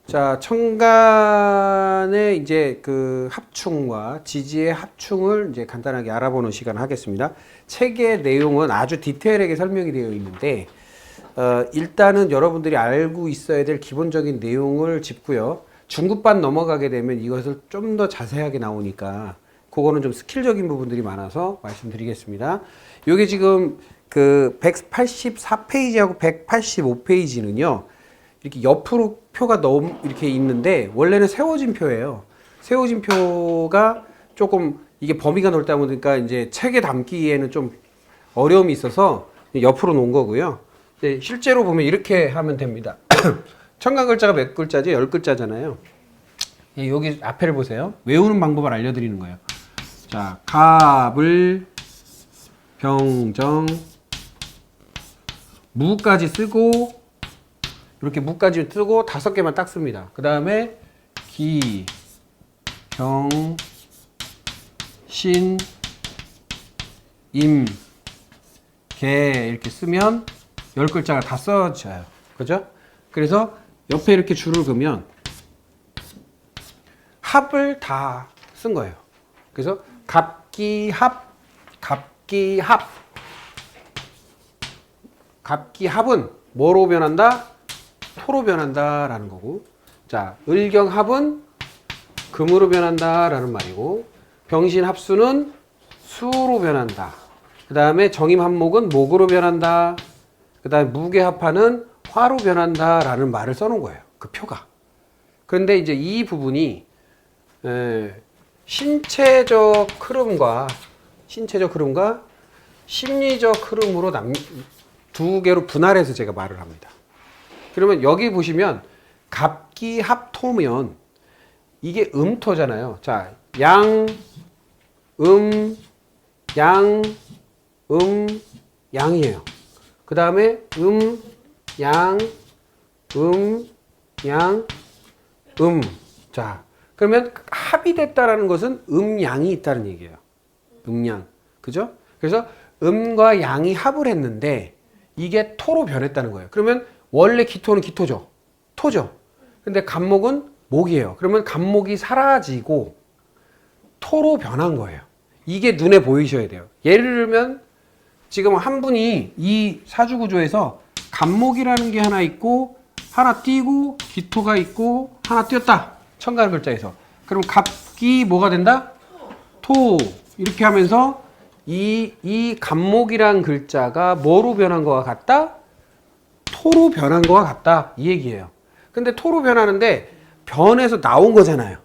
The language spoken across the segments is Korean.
자, 청간의 이제 그 합충과 지지의 합충을 이제 간단하게 알아보는 시간 하겠습니다. 책의 내용은 아주 디테일하게 설명이 되어 있는데, 일단은 여러분들이 알고 있어야 될 기본적인 내용을 짚고요. 중급반 넘어가게 되면 이것을 좀 더 자세하게 나오니까, 그거는 좀 스킬적인 부분들이 많아서 말씀드리겠습니다. 요게 지금 그 184페이지하고 185페이지는요, 이렇게 옆으로 표가 너무 이렇게 있는데 원래는 세워진 표예요. 세워진 표가 조금 이게 범위가 넓다 보니까 이제 책에 담기에는 좀 어려움이 있어서 옆으로 놓은 거고요. 실제로 보면 이렇게 하면 됩니다. 청간 글자가 몇 글자지? 10글자잖아요. 여기 앞에를 보세요. 외우는 방법을 알려드리는 거예요. 자, 갑을, 병정, 무까지 쓰고 이렇게 무까지 쓰고 5개만 딱 씁니다. 그 다음에 기, 병, 신, 임, 개 이렇게 쓰면 10글자가 다 써져요. 그죠? 그래서 옆에 이렇게 줄을 그으면 합을 다 쓴 거예요. 그래서 갑기합, 갑기합. 갑기합은 뭐로 변한다? 토로 변한다 라는 거고, 자, 을경합은 금으로 변한다 라는 말이고, 병신합수는 수로 변한다. 그 다음에 정임합목은 목으로 변한다. 그 다음에 무게합하는 화로 변한다 라는 말을 써놓은 거예요. 그 표가. 그런데 이제 이 부분이 신체적 흐름과 심리적 흐름으로 두 개로 분할해서 제가 말을 합니다. 그러면 여기 보시면 갑기합토면 이게 음토잖아요. 자, 양, 양이에요. 그 다음에 양, 양, 자, 그러면 합이 됐다라는 것은 양이 있다는 얘기예요. 양. 그죠? 그래서 음과 양이 합을 했는데 이게 토로 변했다는 거예요. 그러면 원래 기토는 기토죠. 토죠. 근데 갑목은 목이에요. 그러면 갑목이 사라지고 토로 변한 거예요. 이게 눈에 보이셔야 돼요. 예를 들면 지금 한 분이 이 사주구조에서 갑목이라는 게 하나 있고 하나 띄고 기토가 있고 하나 띄었다. 청간 글자에서. 그럼 갑기 뭐가 된다? 토. 이렇게 하면서 이 갑목이란 글자가 뭐로 변한 거와 같다? 토로 변한 거와 같다. 이 얘기예요. 근데 토로 변하는데 변해서 나온 거잖아요.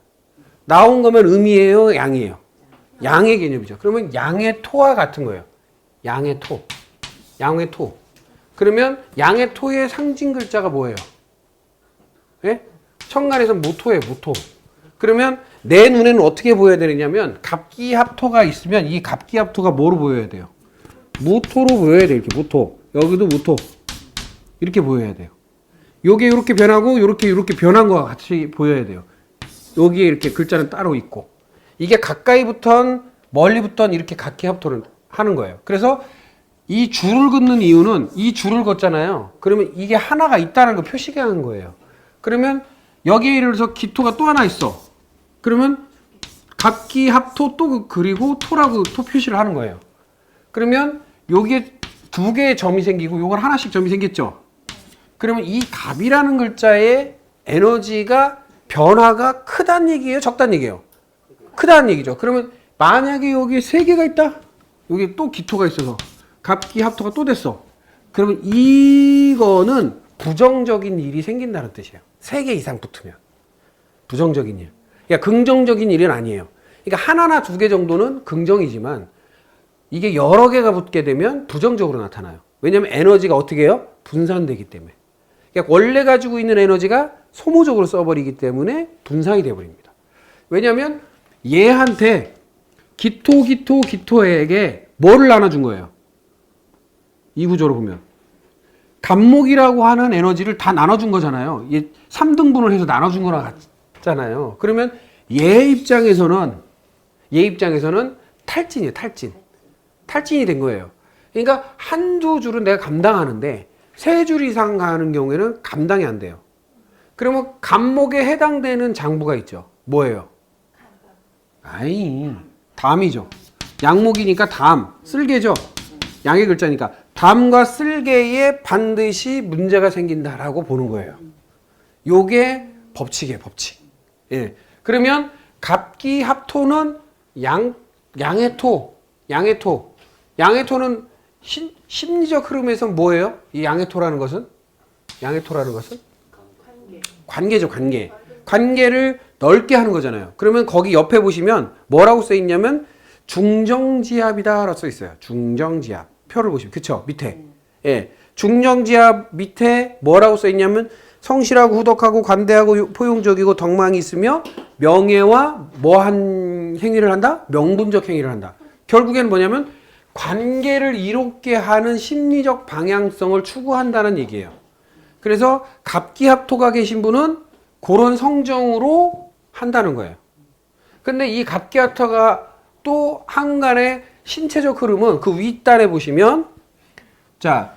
나온 거면 음이에요? 양이에요? 양의 개념이죠. 그러면 양의 토와 같은 거예요. 양의 토. 양의 토. 그러면 양의 토의 상징 글자가 뭐예요? 예? 청간에서 모토예요. 모토. 그러면 내 눈에는 어떻게 보여야 되느냐면 갑기합토가 있으면 이 갑기합토가 뭐로 보여야 돼요? 무토로 보여야 돼요. 이렇게 무토. 여기도 무토. 이렇게 보여야 돼요. 요게 이렇게 변하고 요렇게 변한 거와 같이 보여야 돼요. 여기에 이렇게 글자는 따로 있고. 이게 가까이 붙던 멀리 붙던 이렇게 각기합토를 하는 거예요. 그래서 이 줄을 긋는 이유는 이 줄을 긋잖아요. 그러면 이게 하나가 있다는 걸 표시게 하는 거예요. 그러면 여기에 예를 들어서 기토가 또 하나 있어. 그러면 갑기합토 또 그리고 토라고 토 표시를 하는 거예요. 그러면 여기에 2개의 점이 생기고 요건 하나씩 점이 생겼죠. 그러면 이 갑이라는 글자의 에너지가 변화가 크다는 얘기예요? 적다는 얘기예요? 크다는 얘기죠. 그러면 만약에 여기 3개가 있다? 여기 또 기토가 있어서 갑기합토가 또 됐어. 그러면 이거는 부정적인 일이 생긴다는 뜻이에요. 3개 이상 붙으면. 부정적인 일. 그러니까 긍정적인 일은 아니에요. 그러니까 하나나 2개 정도는 긍정이지만 이게 여러 개가 붙게 되면 부정적으로 나타나요. 왜냐하면 에너지가 어떻게 해요? 분산되기 때문에. 그러니까 원래 가지고 있는 에너지가 소모적으로 써버리기 때문에 분산이 되어버립니다. 왜냐하면 얘한테 기토에게 뭐를 나눠준 거예요? 이 구조로 보면. 갑목이라고 하는 에너지를 다 나눠준 거잖아요. 3등분을 해서 나눠준 거랑 같잖아요. 그러면 얘 입장에서는 탈진이에요. 탈진이 된 거예요. 그러니까 한두 줄은 내가 감당하는데 3줄 이상 가는 경우에는 감당이 안 돼요. 그러면 간목에 해당되는 장부가 있죠. 뭐예요? 아이, 담이죠. 양목이니까 담, 쓸개죠. 양의 글자니까 담과 쓸개에 반드시 문제가 생긴다라고 보는 거예요. 요게 법칙이에요, 법칙. 예. 그러면 갑기합토는 양의 토는 심리적 흐름에서 뭐예요? 이 양의 토라는 것은? 관계죠, 관계. 관계를 넓게 하는 거잖아요. 그러면 거기 옆에 보시면 뭐라고 써 있냐면 중정지합이다라고 써 있어요. 중정지합. 표를 보시면 그쵸? 밑에. 예. 중정지합 밑에 뭐라고 써 있냐면 성실하고 후덕하고 관대하고 포용적이고 덕망이 있으며 명예와 뭐한 행위를 한다? 명분적 행위를 한다. 결국에는 뭐냐면 관계를 이롭게 하는 심리적 방향성을 추구한다는 얘기예요. 그래서 갑기합토가 계신 분은 그런 성정으로 한다는 거예요. 근데 이 갑기합토가 또 한간의 신체적 흐름은 그 윗단에 보시면 자,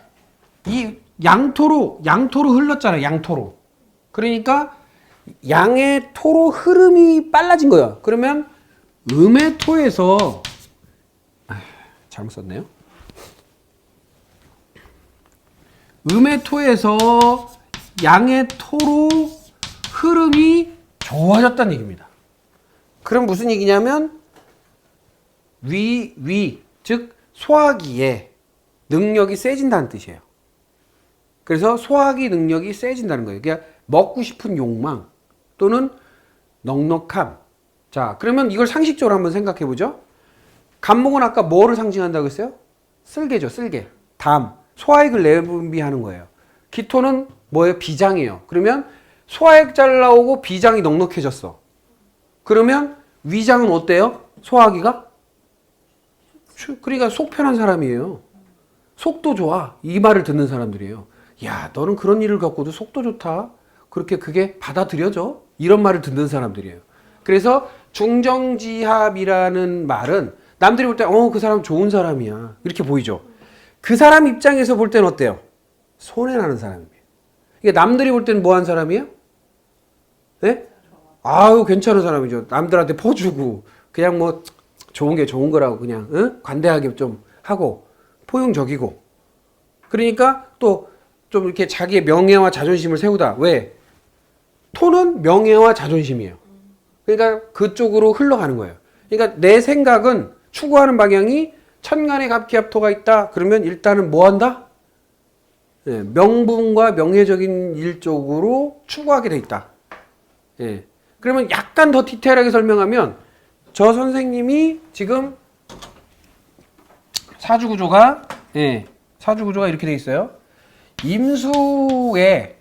이 양토로 흘렀잖아요. 양토로. 그러니까 양의 토로 흐름이 빨라진 거예요. 그러면 음의 토에서 잘못 썼네요. 음의 토에서 양의 토로 흐름이 좋아졌다는 얘기입니다. 그럼 무슨 얘기냐면 즉 소화기의 능력이 세진다는 뜻이에요. 그래서 소화기 능력이 세진다는 거예요. 그러니까 먹고 싶은 욕망 또는 넉넉함. 자, 그러면 이걸 상식적으로 한번 생각해 보죠. 간목은 아까 뭐를 상징한다고 했어요? 쓸개죠, 쓸개. 담. 소화액을 내분비하는 거예요. 기토는 뭐예요? 비장이에요. 그러면 소화액 잘 나오고 비장이 넉넉해졌어. 그러면 위장은 어때요? 소화하기가? 그러니까 속 편한 사람이에요. 속도 좋아. 이 말을 듣는 사람들이에요. 야, 너는 그런 일을 겪고도 속도 좋다. 그렇게 그게 받아들여져? 이런 말을 듣는 사람들이에요. 그래서 중정지합이라는 말은 남들이 볼 때, 그 사람 좋은 사람이야. 이렇게 보이죠. 그 사람 입장에서 볼 때는 어때요? 손해나는 사람이에요. 이게 남들이 볼 때는 뭐 한 사람이에요? 네? 아유, 괜찮은 사람이죠. 남들한테 퍼주고, 그냥 뭐, 좋은 게 좋은 거라고 그냥, 관대하게 좀 하고, 포용적이고. 그러니까 또 좀 이렇게 자기의 명예와 자존심을 세우다. 왜? 토는 명예와 자존심이에요. 그러니까 그쪽으로 흘러가는 거예요. 그러니까 내 생각은 추구하는 방향이 천간에 갑기합토가 있다. 그러면 일단은 뭐 한다? 예, 명분과 명예적인 일 쪽으로 추구하게 돼 있다. 예. 그러면 약간 더 디테일하게 설명하면 저 선생님이 지금 사주구조가 이렇게 돼 있어요. 임수에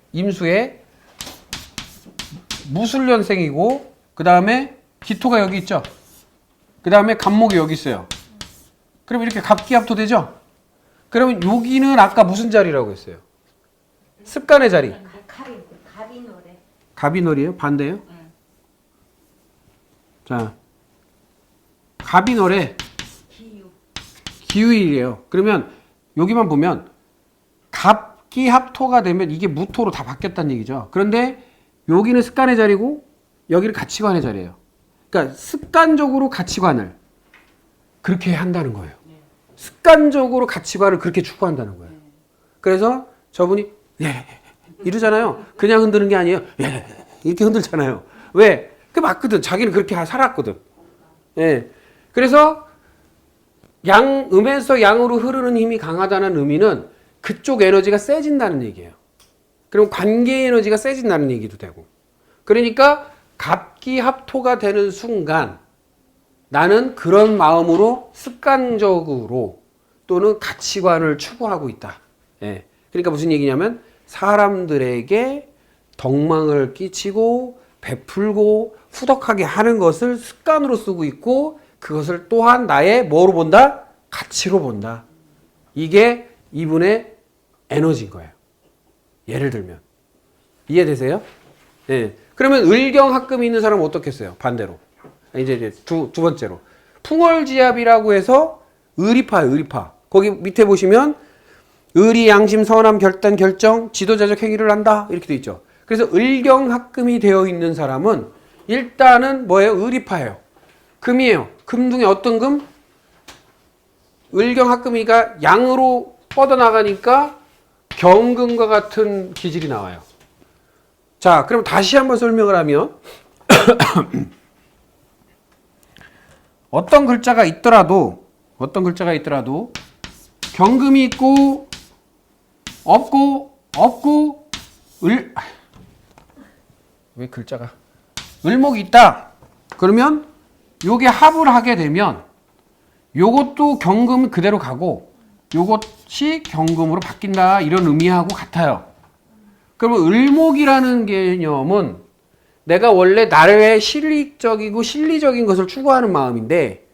무술년생이고 그 다음에 기토가 여기 있죠. 그 다음에 간목이 여기 있어요. 그럼 이렇게 갑기합토 되죠? 그러면 여기는 아까 무슨 자리라고 했어요? 습관의 자리. 갑이노래. 갑이놀이에요? 반대예요? 자, 갑이놀에 기후일이에요. 그러면 여기만 보면 갑기합토가 되면 이게 무토로 다 바뀌었다는 얘기죠. 그런데 여기는 습관의 자리고 여기는 가치관의 자리예요. 그러니까 습관적으로 가치관을 그렇게 한다는 거예요. 습관적으로 가치관을 그렇게 추구한다는 거예요. 그래서 저분이 이러잖아요. 그냥 흔드는 게 아니에요. 이렇게 흔들잖아요. 왜? 그 맞거든. 자기는 그렇게 살았거든. 예. 그래서 음에서 양으로 흐르는 힘이 강하다는 의미는 그쪽 에너지가 세진다는 얘기예요. 그럼 관계 에너지가 세진다는 얘기도 되고. 그러니까 갑기합토가 되는 순간 나는 그런 마음으로 습관적으로 또는 가치관을 추구하고 있다. 예. 그러니까 무슨 얘기냐면 사람들에게 덕망을 끼치고 베풀고 후덕하게 하는 것을 습관으로 쓰고 있고 그것을 또한 나의 뭐로 본다? 가치로 본다. 이게 이분의 에너지인 거예요. 예를 들면. 이해되세요? 예. 그러면 을경합금이 있는 사람은 어떻겠어요? 반대로. 이제 두 번째로. 풍월지합이라고 해서 을이파예요, 을이파. 거기 밑에 보시면 을이 양심, 선함, 결단, 결정, 지도자적 행위를 한다. 이렇게 돼 있죠. 그래서 을경합금이 되어 있는 사람은 일단은 뭐예요? 을이파예요. 금이에요. 금 중에 어떤 금? 을경합금이가 양으로 뻗어나가니까 경금과 같은 기질이 나와요. 자, 그럼 다시 한번 설명을 하면 어떤 글자가 있더라도 경금이 있고 없고 왜 글자가 을목이 있다. 그러면 요게 합을 하게 되면 요것도 경금 그대로 가고 요것이 경금으로 바뀐다 이런 의미하고 같아요. 그러면 을목이라는 개념은 내가 원래 나의 실익적이고 실리적인 것을 추구하는 마음인데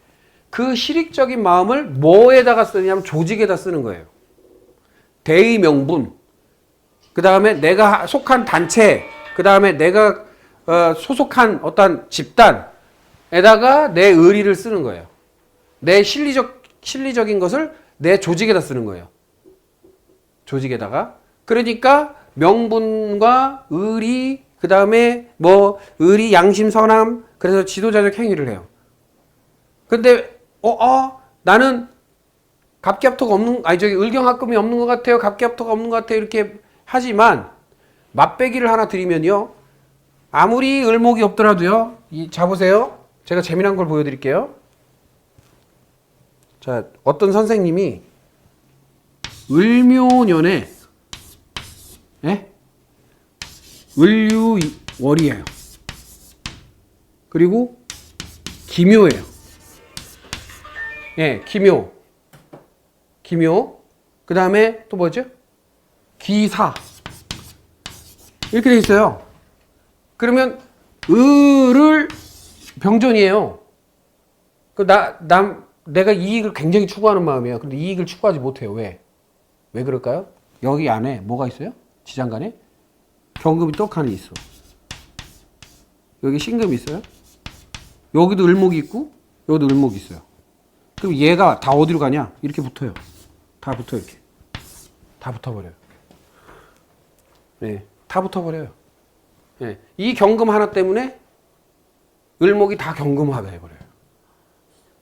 그 실익적인 마음을 뭐에다가 쓰냐면 조직에다 쓰는 거예요. 대의 명분, 그 다음에 내가 속한 단체, 그 다음에 내가 소속한 어떤 집단에다가 내 의리를 쓰는 거예요. 내 실리적인 것을 내 조직에다 쓰는 거예요. 조직에다가. 그러니까 명분과 의리, 그 다음에 뭐 의리, 양심, 선함, 그래서 지도자적 행위를 해요. 근데 나는 갑기합토가 없는, 을경합금이 없는 것 같아요. 갑기합토가 없는 것 같아요. 이렇게 하지만 맛배기를 하나 드리면요. 아무리 을목이 없더라도요. 자 보세요. 제가 재미난 걸 보여드릴게요. 자, 어떤 선생님이 을묘년에 을유월이에요. 그리고 기묘예요. 기묘. 그 다음에 또 뭐죠? 기사. 이렇게 돼 있어요. 그러면 을을 병존이에요. 내가 이익을 굉장히 추구하는 마음이에요. 근데 이익을 추구하지 못해요. 왜 그럴까요? 여기 안에 뭐가 있어요? 지장간에 경금이 떡하니 있어. 여기 신금이 있어요. 여기도 을목이 있고 여기도 을목이 있어요. 그럼 얘가 다 어디로 가냐? 이렇게 붙어요. 다 붙어 이렇게. 다 붙어버려요. 네, 다 붙어버려요. 네, 이 경금 하나 때문에 을목이 다 경금화가 해버려요.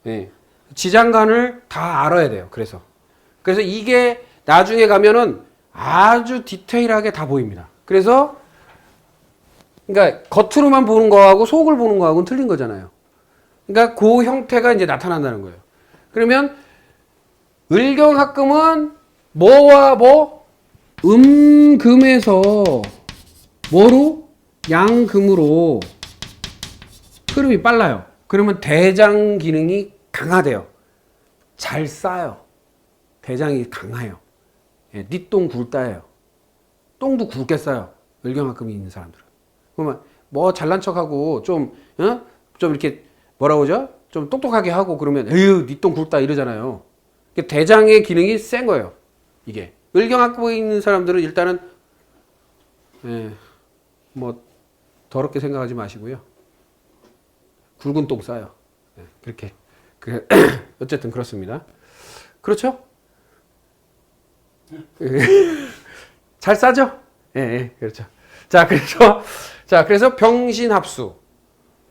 네, 지장간을 다 알아야 돼요. 그래서 이게 나중에 가면은 아주 디테일하게 다 보입니다. 그래서 그러니까 겉으로만 보는 거하고 속을 보는 거하고는 틀린 거잖아요. 그러니까 그 형태가 이제 나타난다는 거예요. 그러면 을경합금은 뭐와 뭐? 금에서 뭐로? 양금으로 흐름이 빨라요. 그러면 대장 기능이 강하대요. 잘 싸요. 대장이 강해요. 니똥 굵다예요. 똥도 굵게 싸요. 을경합금이 있는 사람들은. 그러면 뭐 잘난 척하고 좀 이렇게 뭐라 그러죠? 좀 똑똑하게 하고 그러면 에휴 니똥 굵다 이러잖아요. 대장의 기능이 센 거예요. 이게 을경합금에 있는 사람들은 일단은 뭐 더럽게 생각하지 마시고요. 굵은 똥 싸요. 그렇게 어쨌든 그렇습니다. 그렇죠? 잘 싸죠? 그렇죠. 그래서 병신합수.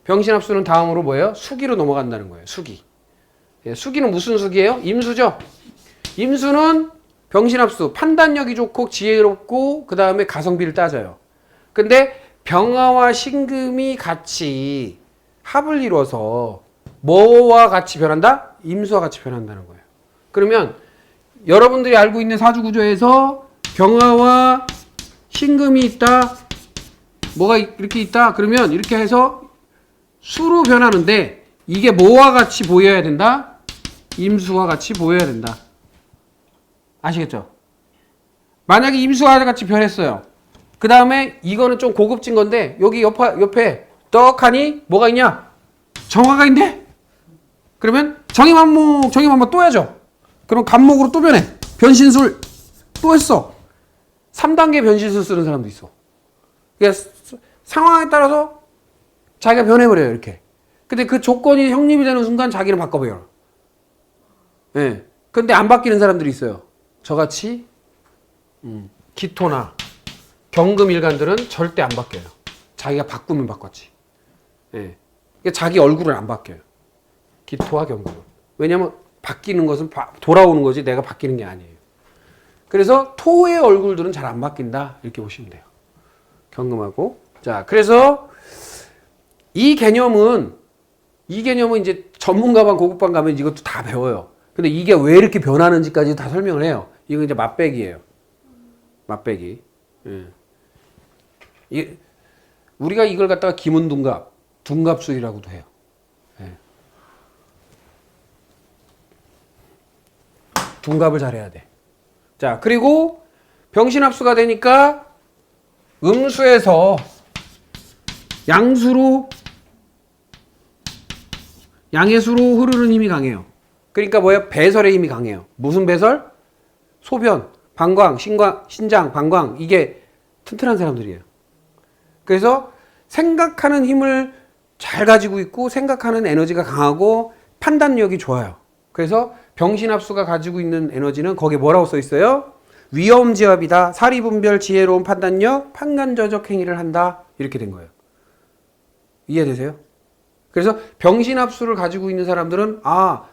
병신합수는 다음으로 뭐예요? 수기로 넘어간다는 거예요. 수기. 수기는 무슨 수기예요? 임수죠? 임수는 병신합수. 판단력이 좋고 지혜롭고 그 다음에 가성비를 따져요. 근데 병화와 신금이 같이 합을 이뤄서 뭐와 같이 변한다? 임수와 같이 변한다는 거예요. 그러면 여러분들이 알고 있는 사주구조에서 병화와 신금이 있다. 뭐가 이렇게 있다. 그러면 이렇게 해서 수로 변하는데 이게 뭐와 같이 보여야 된다? 임수와 같이 보여야 된다. 아시겠죠? 만약에 임수와 같이 변했어요. 그 다음에 이거는 좀 고급진 건데 여기 옆에 떡하니 뭐가 있냐? 정화가 있네? 그러면 정임한목 또 해야죠. 그럼 간목으로 또 변해. 변신술 또 했어. 3단계 변신술 쓰는 사람도 있어. 그러니까 상황에 따라서 자기가 변해버려요. 이렇게. 근데 그 조건이 성립이 되는 순간 자기는 바꿔버려요. 근데 안 바뀌는 사람들이 있어요. 저같이 기토나 경금일간들은 절대 안 바뀌어요. 자기가 바꾸면 바꿨지. 예. 그러니까 자기 얼굴은 안 바뀌어요. 기토와 경금은. 왜냐면 바뀌는 것은 돌아오는 거지 내가 바뀌는 게 아니에요. 그래서 토의 얼굴들은 잘 안 바뀐다. 이렇게 보시면 돼요. 경금하고. 자, 그래서 이 개념은 이제 전문가반 고급반 가면 이것도 다 배워요. 근데 이게 왜 이렇게 변하는지까지 다 설명을 해요. 이거 이제 맛배기예요. 맛배기. 예. 우리가 이걸 갖다가 기문둔갑, 둔갑술이라고도 해요. 예. 둔갑을 잘해야 돼. 자, 그리고 병신합수가 되니까 음수에서 양수로 양해수로 흐르는 힘이 강해요. 그러니까 뭐예요? 배설의 힘이 강해요. 무슨 배설? 소변, 방광, 신장, 방광 이게 튼튼한 사람들이에요. 그래서 생각하는 힘을 잘 가지고 있고 생각하는 에너지가 강하고 판단력이 좋아요. 그래서 병신합수가 가지고 있는 에너지는 거기에 뭐라고 써 있어요? 위엄지압이다. 사리분별, 지혜로운 판단력, 판간저적 행위를 한다. 이렇게 된 거예요. 이해되세요? 그래서 병신합수를 가지고 있는 사람들은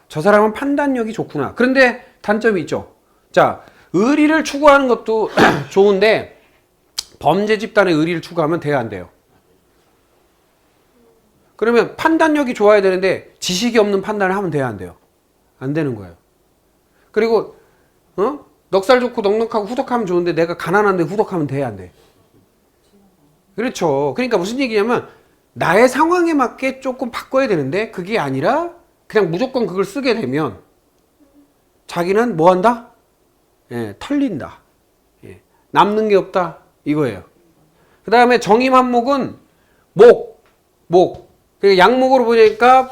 저 사람은 판단력이 좋구나. 그런데 단점이 있죠. 자, 의리를 추구하는 것도 좋은데 범죄 집단의 의리를 추구하면 돼야 안 돼요? 그러면 판단력이 좋아야 되는데 지식이 없는 판단을 하면 돼야 안 돼요? 안 되는 거예요. 그리고 넉살 좋고 넉넉하고 후덕하면 좋은데 내가 가난한데 후덕하면 돼야 안 돼? 그렇죠. 그러니까 무슨 얘기냐면 나의 상황에 맞게 조금 바꿔야 되는데 그게 아니라 그냥 무조건 그걸 쓰게 되면 자기는 뭐 한다? 예, 털린다. 예, 남는 게 없다. 이거예요. 그 다음에 정임한목은 목. 양목으로 보니까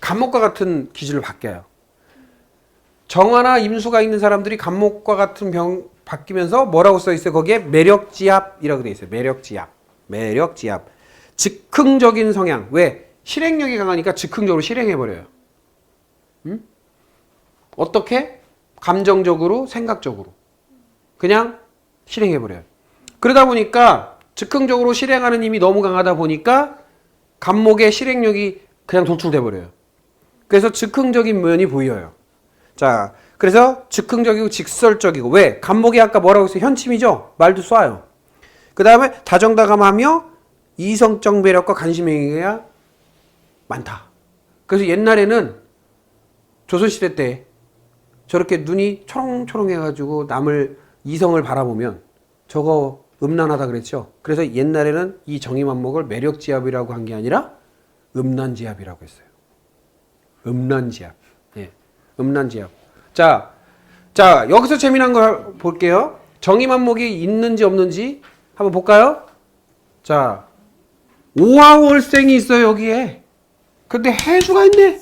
간목과 같은 기질을 바뀌어요. 정화나 임수가 있는 사람들이 간목과 같은 병 바뀌면서 뭐라고 써 있어요? 거기에 매력지압이라고 돼 있어요. 매력지압. 즉흥적인 성향. 왜? 실행력이 강하니까 즉흥적으로 실행해버려요. 어떻게? 감정적으로, 생각적으로. 그냥 실행해버려요. 그러다 보니까 즉흥적으로 실행하는 힘이 너무 강하다 보니까 간목의 실행력이 그냥 돌출돼버려요. 그래서 즉흥적인 면이 보여요. 자, 그래서 즉흥적이고 직설적이고. 왜? 간목이 아까 뭐라고 했어요? 현침이죠? 말도 쏴요. 그 다음에 다정다감하며 이성적 매력과 관심행위가 많다. 그래서 옛날에는 조선시대 때 저렇게 눈이 초롱초롱해가지고 남을 이성을 바라보면 저거 음란하다 그랬죠. 그래서 옛날에는 이 정의만목을 매력지압이라고 한 게 아니라 음란지압이라고 했어요. 음란지압. 예, 음란지압. 자, 여기서 재미난 거 볼게요. 정의만목이 있는지 없는지 한번 볼까요? 자, 오화월생이 있어요, 여기에. 근데 해수가 있네.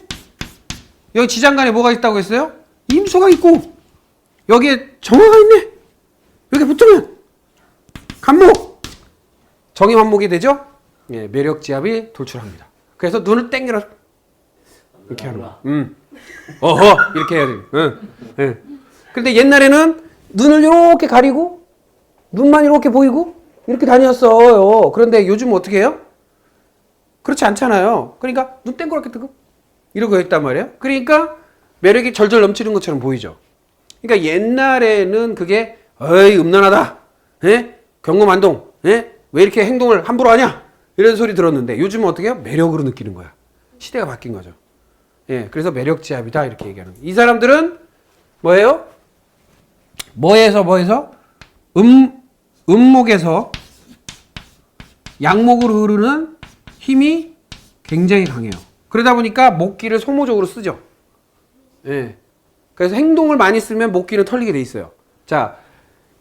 여기 지장간에 뭐가 있다고 했어요? 임수가 있고, 여기에 정화가 있네. 여기 붙으면 간목. 정의만목이 되죠? 예, 매력지압이 돌출합니다. 그래서 눈을 땡겨라. 이렇게 하는 거. 어허, 이렇게 해야 돼요. 예. 근데 옛날에는 눈을 이렇게 가리고, 눈만 이렇게 보이고, 이렇게 다녔어요. 그런데 요즘 어떻게 해요? 그렇지 않잖아요. 그러니까 눈 땡그랗게 뜨고 이러고 했단 말이에요. 그러니까 매력이 절절 넘치는 것처럼 보이죠. 그러니까 옛날에는 그게 어이 음란하다. 예? 경고만동. 예? 왜 이렇게 행동을 함부로 하냐? 이런 소리 들었는데 요즘은 어떻게 해요? 매력으로 느끼는 거야. 시대가 바뀐 거죠. 예, 그래서 매력지압이다 이렇게 얘기하는 거예요. 이 사람들은 뭐예요? 뭐에서? 음목에서 양목으로 흐르는 힘이 굉장히 강해요. 그러다 보니까 목기를 소모적으로 쓰죠. 예. 그래서 행동을 많이 쓰면 목기는 털리게 돼 있어요. 자,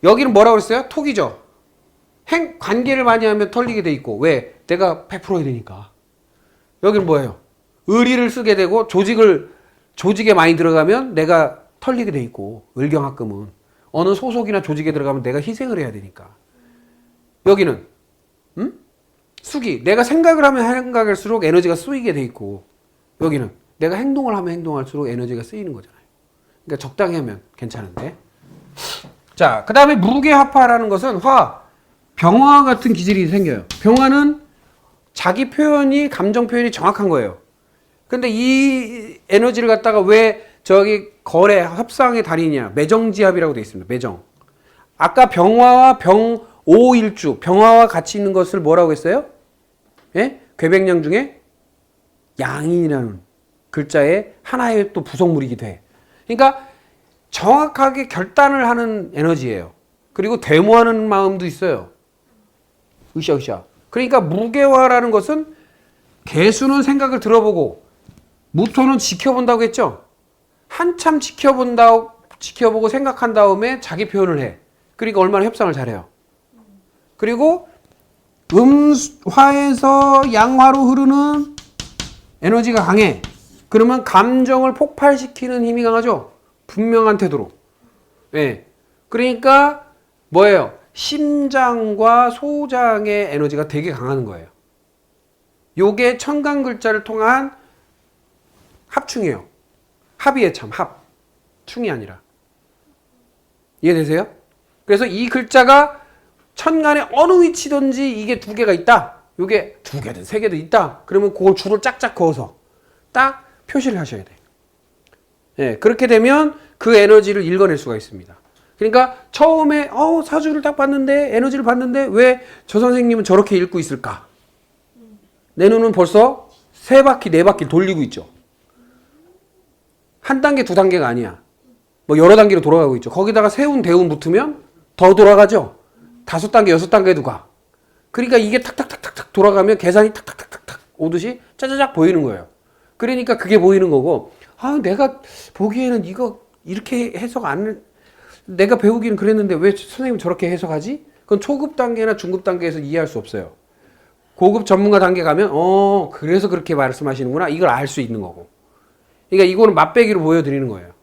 여기는 뭐라고 했어요? 톡이죠. 관계를 많이 하면 털리게 돼 있고. 왜? 내가 100%해야 되니까. 여기는 뭐예요? 의리를 쓰게 되고 조직에 많이 들어가면 내가 털리게 돼 있고. 을경합금은 어느 소속이나 조직에 들어가면 내가 희생을 해야 되니까. 여기는 수기. 내가 생각을 하면 생각할수록 에너지가 쓰이게 돼 있고. 여기는 내가 행동을 하면 행동할수록 에너지가 쓰이는 거잖아요. 그러니까 적당히 하면 괜찮은데. 자, 그 다음에 무게합화라는 것은 병화 같은 기질이 생겨요. 병화는 자기 표현이, 감정 표현이 정확한 거예요. 근데 이 에너지를 갖다가 왜 저기 거래, 협상의 달인이냐, 매정지합이라고 되어 있습니다. 매정. 아까 병화와 병오일주, 병화와 같이 있는 것을 뭐라고 했어요? 예? 괴백량 중에 양인이라는 글자의 하나의 또 부속물이기도 해. 그러니까 정확하게 결단을 하는 에너지예요. 그리고 데모하는 마음도 있어요. 으쌰으쌰. 그러니까 무게화라는 것은 개수는 생각을 들어보고 무토는 지켜본다고 했죠. 한참 지켜보고 생각한 다음에 자기 표현을 해. 그러니까 얼마나 협상을 잘해요. 그리고 음화에서 양화로 흐르는 에너지가 강해. 그러면 감정을 폭발시키는 힘이 강하죠. 분명한 태도로. 예. 그러니까 뭐예요? 심장과 소장의 에너지가 되게 강한 거예요. 요게 천간 글자를 통한 합충이에요. 합이에요, 참. 합. 충이 아니라. 이해되세요? 그래서 이 글자가 천간에 어느 위치든지 이게 두 개가 있다. 요게 두 개든 세 개든 있다. 그러면 그걸 줄을 짝짝 그어서 딱 표시를 하셔야 돼요. 예, 그렇게 되면 그 에너지를 읽어낼 수가 있습니다. 그러니까 처음에 사주를 딱 봤는데 에너지를 봤는데 왜 저 선생님은 저렇게 읽고 있을까? 내 눈은 벌써 세 바퀴 네 바퀴 돌리고 있죠. 한 단계 두 단계가 아니야. 뭐 여러 단계로 돌아가고 있죠. 거기다가 세운 대운 붙으면 더 돌아가죠. 다섯 단계 여섯 단계도 가. 그러니까 이게 탁탁탁탁탁 돌아가면 계산이 탁탁탁탁탁 오듯이 짜자작 보이는 거예요. 그러니까 그게 보이는 거고, 내가 보기에는 이거 이렇게 해석 안, 내가 배우기는 그랬는데 왜 선생님 저렇게 해석하지? 그건 초급 단계나 중급 단계에서 이해할 수 없어요. 고급 전문가 단계 가면 그래서 그렇게 말씀하시는구나. 이걸 알 수 있는 거고. 그러니까 이거는 맛배기로 보여드리는 거예요.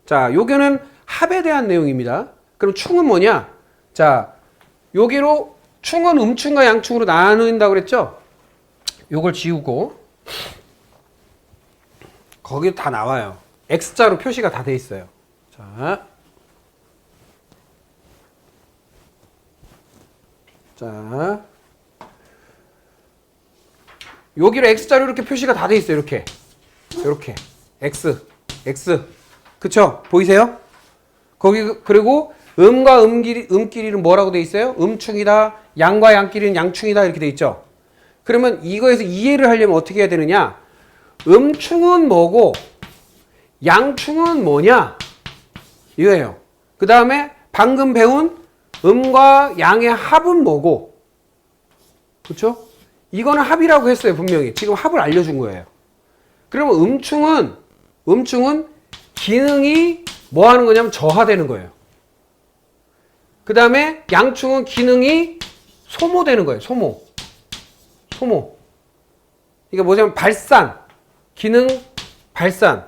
자, 요게는 합에 대한 내용입니다. 그럼 충은 뭐냐? 자, 여기로 충은 음충과 양충으로 나눈다고 그랬죠? 요걸 지우고 거기 다 나와요. X자로 표시가 다 돼 있어요. 자, 여기로 X자로 이렇게 표시가 다 돼 있어요. 이렇게 X 그쵸? 보이세요? 거기 그리고 음과 음끼리는 뭐라고 돼 있어요? 음충이다. 양과 양끼리는 양충이다. 이렇게 돼 있죠. 그러면 이거에서 이해를 하려면 어떻게 해야 되느냐? 음충은 뭐고 양충은 뭐냐? 이거예요. 그 다음에 방금 배운 음과 양의 합은 뭐고, 그렇죠? 이거는 합이라고 했어요. 분명히 지금 합을 알려준 거예요. 그러면 음충은 기능이 뭐 하는 거냐면 저하되는 거예요. 그 다음에 양충은 기능이 소모되는 거예요. 소모. 이게 뭐냐면 발산. 기능 발산.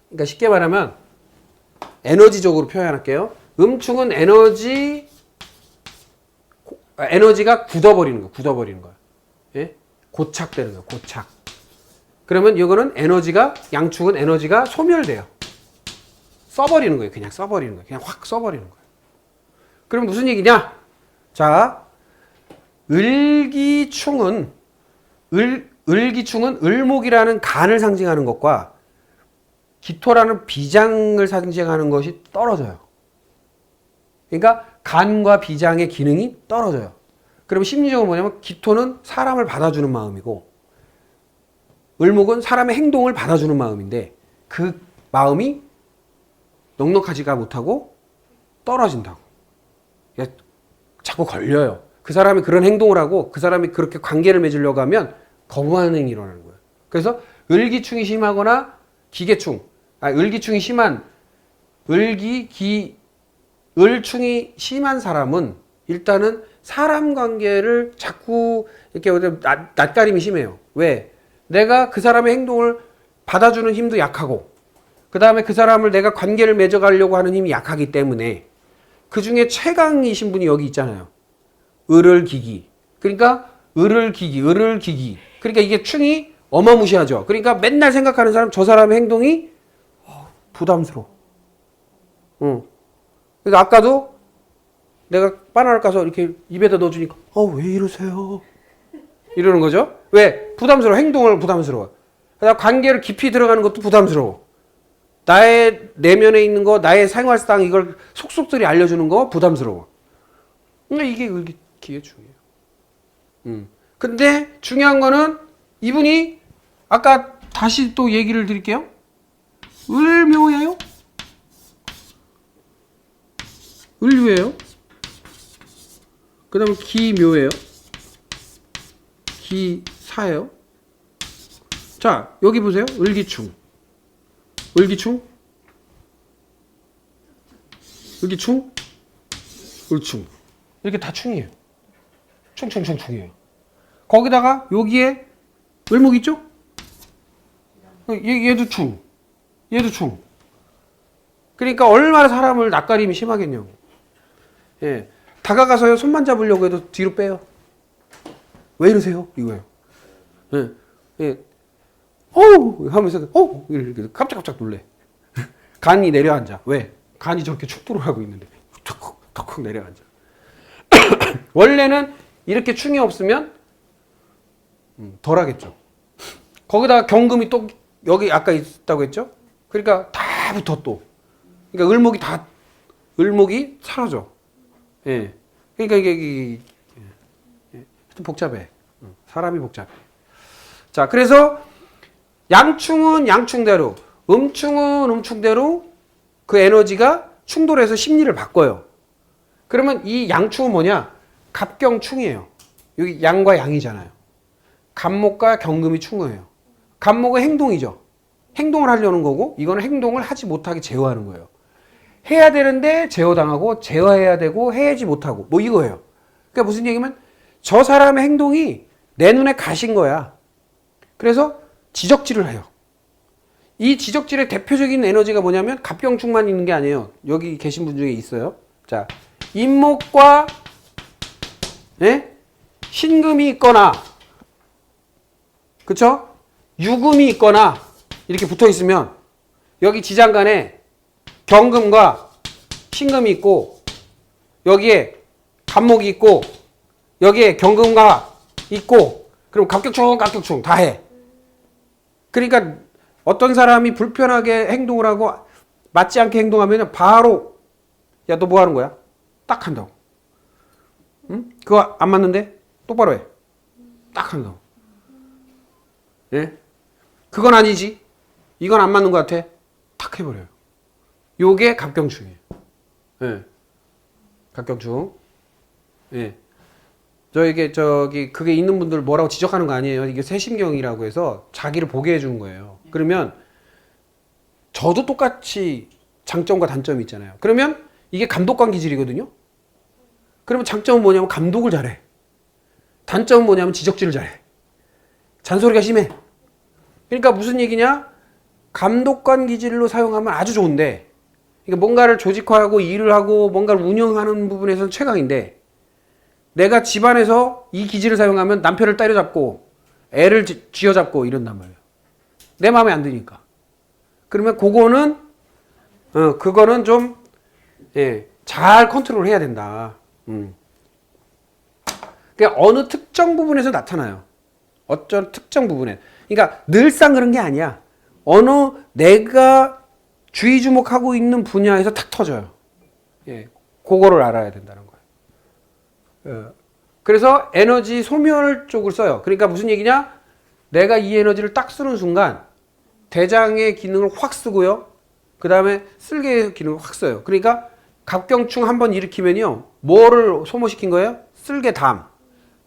그러니까 쉽게 말하면 에너지적으로 표현할게요. 음충은 에너지가 굳어버리는 거예요. 예? 고착되는 거예요. 고착. 그러면 이거는 양충은 에너지가 소멸돼요. 써버리는 거예요. 그냥 써버리는 거예요. 그냥 확 써버리는 거예요. 그럼 무슨 얘기냐? 자, 을기충은 을목이라는 간을 상징하는 것과 기토라는 비장을 상징하는 것이 떨어져요. 그러니까 간과 비장의 기능이 떨어져요. 그럼 심리적으로 뭐냐면 기토는 사람을 받아주는 마음이고 을목은 사람의 행동을 받아주는 마음인데 그 마음이 넉넉하지가 못하고 떨어진다고. 자꾸 걸려요. 그 사람이 그런 행동을 하고 그 사람이 그렇게 관계를 맺으려고 하면 거부하는 행위가 일어나는 거예요. 그래서 을기충이 심하거나 을기충이 심한 을충이 심한 사람은 일단은 사람 관계를 자꾸 이렇게 낯가림이 심해요. 왜? 내가 그 사람의 행동을 받아주는 힘도 약하고 그 다음에 그 사람을 내가 관계를 맺어가려고 하는 힘이 약하기 때문에 그 중에 최강이신 분이 여기 있잖아요. 을을기기. 그러니까 을을기기. 그러니까 이게 충이 어마무시하죠. 그러니까 맨날 생각하는 사람, 저 사람의 행동이 부담스러워. 그러니까 아까도 내가 바나나를 까서 이렇게 입에다 넣어주니까 왜 이러세요? 이러는 거죠. 왜? 부담스러워. 행동을 부담스러워. 그다음 관계를 깊이 들어가는 것도 부담스러워. 나의 내면에 있는 거, 나의 생활상 이걸 속속들이 알려주는 거 부담스러워. 그러니까 이게 의기키에 중요해요. 근데 중요한 거는 이분이 아까 다시 또 얘기를 드릴게요. 을묘예요? 을유예요? 그 다음에 기묘예요? 기사예요? 자, 여기 보세요. 을기충. 을기충? 을기충? 을충. 이렇게 다 충이에요. 충이에요. 거기다가 여기에 을목 있죠? 얘도 충. 얘도 충. 그러니까 얼마나 사람을 낯가림이 심하겠냐고. 예. 다가가서요, 손만 잡으려고 해도 뒤로 빼요. 왜 이러세요? 이거예요. 예. 예. 하면서, 이렇게 깜짝깜짝 놀래. 간이 내려앉아. 왜? 간이 저렇게 축도를 하고 있는데, 턱 내려앉아. 원래는 이렇게 충이 없으면, 덜 하겠죠. 거기다가 경금이 또, 여기 아까 있다고 했죠? 그러니까 다 붙어 또. 그러니까 을목이 사라져. 예. 그러니까 이게 복잡해. 사람이 복잡해. 자, 그래서 양충은 양충대로, 음충은 음충대로 그 에너지가 충돌해서 심리를 바꿔요. 그러면 이 양충은 뭐냐? 갑경충이에요. 여기 양과 양이잖아요. 갑목과 경금이 충어예요. 갑목은 행동이죠. 행동을 하려는 거고, 이거는 행동을 하지 못하게 제어하는 거예요. 해야 되는데 제어당하고, 제어해야 되고, 해야지 못하고, 뭐 이거예요. 그러니까 무슨 얘기면, 저 사람의 행동이 내 눈에 가신 거야. 그래서 지적질을 해요. 이 지적질의 대표적인 에너지가 뭐냐면, 갑경충만 있는 게 아니에요. 여기 계신 분 중에 있어요. 자, 임목과, 신금이 있거나, 그쵸? 유금이 있거나, 이렇게 붙어 있으면, 여기 지장간에 경금과 신금이 있고, 여기에 갑목이 있고, 여기에 경금과 있고, 그럼 갑격충 다 해. 그러니까 어떤 사람이 불편하게 행동을 하고 맞지 않게 행동하면 바로 야, 너 뭐 하는 거야? 딱 한다고. 응? 그거 안 맞는데? 똑바로 해. 딱 한다고. 예? 그건 아니지. 이건 안 맞는 것 같아. 탁 해버려요. 요게 갑경충이에요. 예. 갑경충. 예. 그게 있는 분들 뭐라고 지적하는 거 아니에요. 이게 세심경이라고 해서 자기를 보게 해주는 거예요. 그러면 저도 똑같이 장점과 단점이 있잖아요. 그러면 이게 감독관 기질이거든요. 그러면 장점은 뭐냐면 감독을 잘해. 단점은 뭐냐면 지적질을 잘해. 잔소리가 심해. 그러니까 무슨 얘기냐? 감독관 기질로 사용하면 아주 좋은데, 그러니까 뭔가를 조직화하고 일을 하고 뭔가를 운영하는 부분에서는 최강인데, 내가 집안에서 이 기질을 사용하면 남편을 때려잡고 애를 쥐어잡고 이런단 말이에요. 내 마음에 안 드니까. 그러면 그거는 좀, 잘 컨트롤 해야 된다. 그러니까 어느 특정 부분에서 나타나요. 어떤 특정 부분에. 그러니까 늘상 그런 게 아니야. 어느 내가 주의 주목하고 있는 분야에서 탁 터져요. 그거를 알아야 된다는 거예요. 그래서 에너지 소멸 쪽을 써요. 그러니까 무슨 얘기냐? 내가 이 에너지를 딱 쓰는 순간 대장의 기능을 확 쓰고요. 그 다음에 쓸개의 기능을 확 써요. 그러니까 갑경충 한번 일으키면요. 뭐를 소모시킨 거예요? 쓸개 담,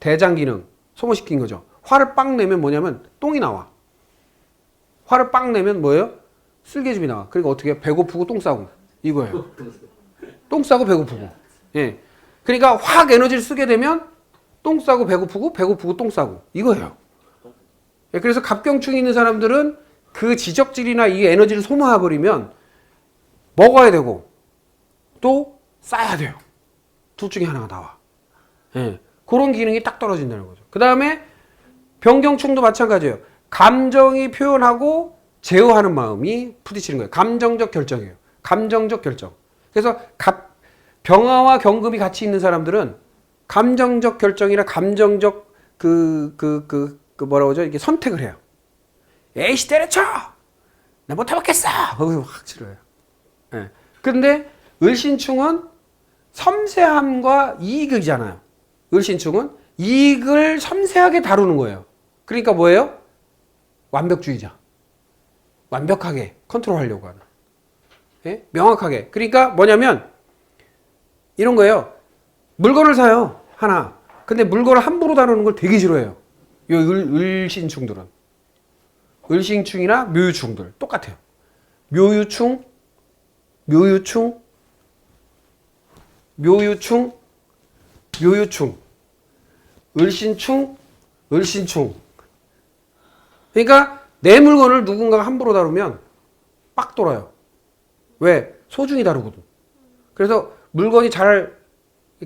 대장 기능 소모시킨 거죠. 화를 빵 내면 뭐냐면 똥이 나와. 화를 빵 내면 뭐예요? 쓸개즙이 나와. 그러니까 어떻게 해요? 배고프고 똥 싸고 이거예요. 똥 싸고 배고프고. 예. 그러니까 확 에너지를 쓰게 되면 똥 싸고 배고프고 똥 싸고 이거예요. 예. 그래서 갑경충이 있는 사람들은 그 지적질이나 이 에너지를 소모해버리면 먹어야 되고 또 싸야 돼요. 둘 중에 하나가 나와. 예. 그런 기능이 딱 떨어진다는 거죠. 그 다음에 병경충도 마찬가지예요. 감정이 표현하고 제어하는 마음이 부딪히는 거예요. 감정적 결정이에요. 감정적 결정. 그래서 병화와 경금이 같이 있는 사람들은 감정적 결정이나 감정적 뭐라고 하죠? 이렇게 선택을 해요. 에이씨 때려쳐! 나 못해먹겠어! 거기서 확 치러요. 예. 근데 을신충은 섬세함과 이익이잖아요. 을신충은 이익을 섬세하게 다루는 거예요. 그러니까 뭐예요? 완벽주의자. 완벽하게 컨트롤하려고 하는. 예? 명확하게. 그러니까 뭐냐면 이런 거예요. 물건을 사요. 하나. 근데 물건을 함부로 다루는 걸 되게 싫어해요. 요 을신충들은. 을신충이나 묘유충들 똑같아요. 묘유충, 묘유충, 묘유충, 묘유충, 을신충, 을신충. 그러니까 내 물건을 누군가가 함부로 다루면 빡 돌아요. 왜? 소중히 다루거든. 그래서 물건이 잘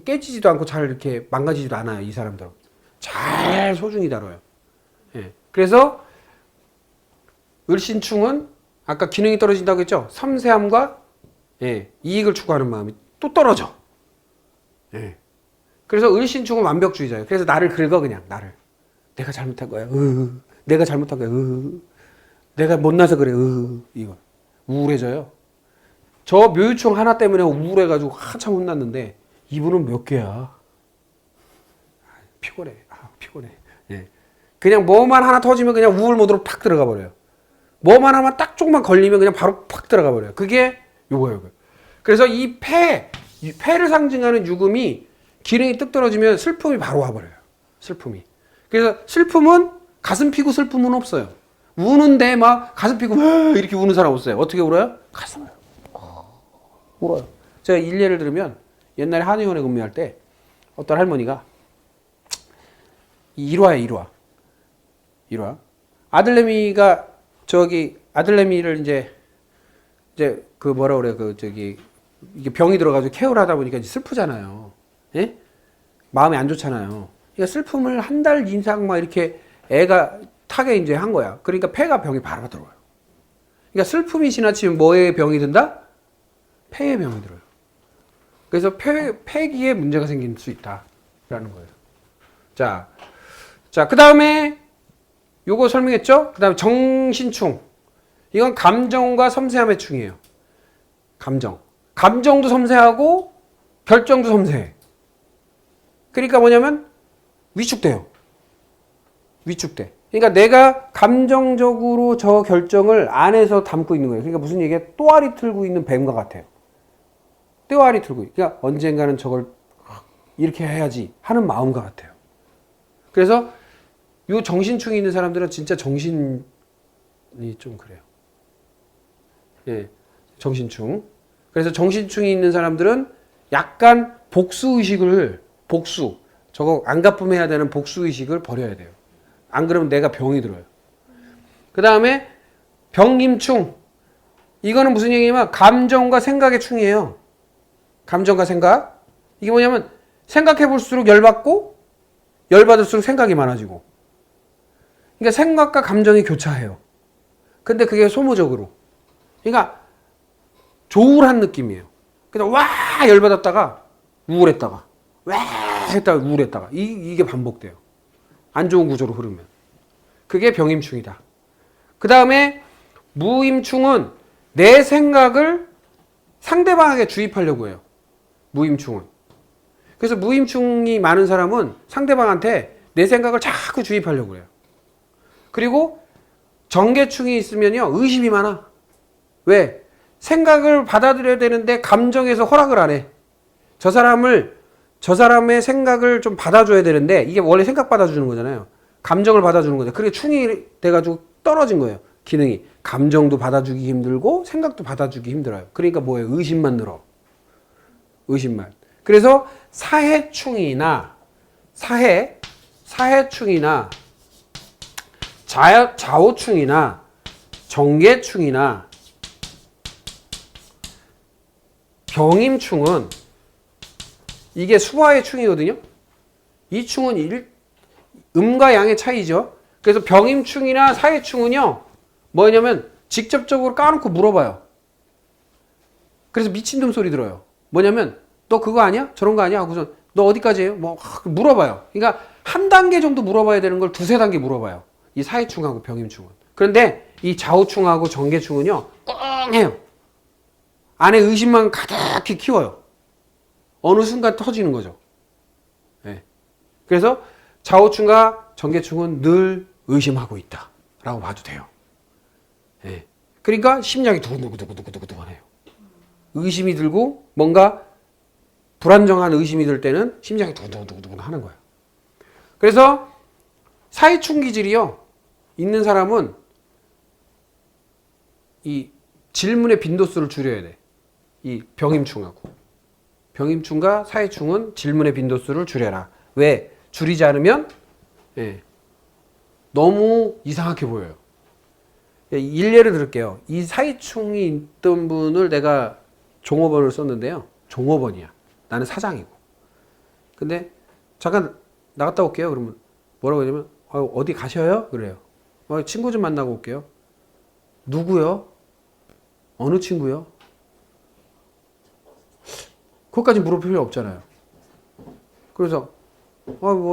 깨지지도 않고 잘 이렇게 망가지지도 않아요. 이 사람들은. 잘 소중히 다뤄요. 예. 그래서 을신충은 아까 기능이 떨어진다고 했죠? 섬세함과 예, 이익을 추구하는 마음이 또 떨어져. 예. 그래서 을신충은 완벽주의자예요. 그래서 나를 긁어 그냥 나를. 내가 잘못한 거야. 내가 잘못한 거야. 내가 못나서 그래. 이거 우울해져요. 저 묘유충 하나 때문에 우울해가지고 한참 혼났는데 이분은 몇 개야. 피곤해. 피곤해. 예. 그냥 뭐만 하나 터지면 그냥 우울 모드로 팍 들어가 버려요. 뭐만 하면 딱 조금만 걸리면 그냥 바로 팍 들어가 버려요. 그게 요거예요. 그래서 이 폐를 상징하는 유금이 기능이 뚝 떨어지면 슬픔이 바로 와버려요. 슬픔이. 그래서 슬픔은 가슴 피고 슬픔은 없어요. 우는데 막 가슴 피고 이렇게 우는 사람 없어요. 어떻게 울어요? 가슴을. 울어요. 제가 일례를 들으면 옛날에 한의원에 근무할 때 어떤 할머니가 일화예요. 일화. 아들내미가 아들내미를 이제 그 뭐라 그래 이게 병이 들어가지고 케어를 하다 보니까 이제 슬프잖아요. 예? 마음이 안 좋잖아요. 그러니까 슬픔을 한 달 이상 막 이렇게 애가 타게 이제 한 거야. 그러니까 폐가 병이 바로 들어와요. 그러니까 슬픔이 지나치면 뭐의 병이 든다? 폐의 병이 들어요. 그래서 폐기에 문제가 생길 수 있다라는 거예요. 자, 그 다음에 요거 설명했죠? 그 다음에 정신충. 이건 감정과 섬세함의 충이에요. 감정도 섬세하고 결정도 섬세해. 그러니까 뭐냐면 위축돼요. 위축돼. 그러니까 내가 감정적으로 저 결정을 안에서 담고 있는 거예요. 그러니까 무슨 얘기야? 또아리 틀고 있는 뱀과 같아요. 또아리 틀고. 그러니까 언젠가는 저걸 이렇게 해야지 하는 마음과 같아요. 그래서 요 정신충이 있는 사람들은 진짜 정신이 좀 그래요. 예, 정신충. 그래서 정신충이 있는 사람들은 약간 저거 안 갚으면 해야 되는 복수의식을 버려야 돼요. 안 그러면 내가 병이 들어요. 그 다음에 병임충. 이거는 무슨 얘기냐면 감정과 생각의 충이에요. 감정과 생각. 이게 뭐냐면 생각해 볼수록 열받고 열받을수록 생각이 많아지고. 그러니까 생각과 감정이 교차해요. 근데 그게 소모적으로. 그러니까 조울한 느낌이에요. 그냥 와 열받았다가 우울했다가 와 했다가 우울했다가 이게 반복돼요. 안 좋은 구조로 흐르면. 그게 병임충이다. 그 다음에 무임충은 내 생각을 상대방에게 주입하려고 해요. 무임충은. 그래서 무임충이 많은 사람은 상대방한테 내 생각을 자꾸 주입하려고 해요. 그리고 정계충이 있으면요 의심이 많아. 왜? 생각을 받아들여야 되는데 감정에서 허락을 안 해. 저 사람의 생각을 좀 받아줘야 되는데 이게 원래 생각 받아주는 거잖아요. 감정을 받아주는 거죠. 그게 충이 돼가지고 떨어진 거예요. 기능이. 감정도 받아주기 힘들고 생각도 받아주기 힘들어요. 그러니까 뭐예요? 의심만 늘어. 의심만. 그래서 사해충이나 사해충이나 자오충이나 정계충이나 병임충은 이게 수화의 충이거든요. 이 충은 음과 양의 차이죠. 그래서 병임충이나 사해충은요 뭐냐면 직접적으로 까놓고 물어봐요. 그래서 미친놈 소리 들어요. 뭐냐면 너 그거 아니야? 저런 거 아니야? 하고서 너 어디까지 해요? 뭐 물어봐요. 그러니까 한 단계 정도 물어봐야 되는 걸 두세 단계 물어봐요. 이 사회충하고 병임충은. 그런데 이 좌우충하고 정계충은요, 꽁해요. 안에 의심만 가득히 키워요. 어느 순간 터지는 거죠. 네. 그래서 좌우충과 정계충은 늘 의심하고 있다 라고 봐도 돼요. 네. 그러니까 심장이 두근두근두근두근두근해요. 의심이 들고 뭔가 불안정한 의심이 들 때는 심장이 두근두근두근 하는 거예요. 그래서 사회충 기질이요, 있는 사람은 이 질문의 빈도수를 줄여야 돼. 이 병임충하고. 병임충과 사회충은 질문의 빈도수를 줄여라. 왜? 줄이지 않으면 너무 이상하게 보여요. 일례를 들을게요. 이 사회충이 있던 분을 내가 종업원을 썼는데요. 종업원이야. 나는 사장이고. 근데 잠깐 나갔다 올게요. 그러면 뭐라고 하냐면 어디 가셔요? 그래요. 친구 좀 만나고 올게요. 누구요? 어느 친구요? 그것까지 물어볼 필요 없잖아요. 그래서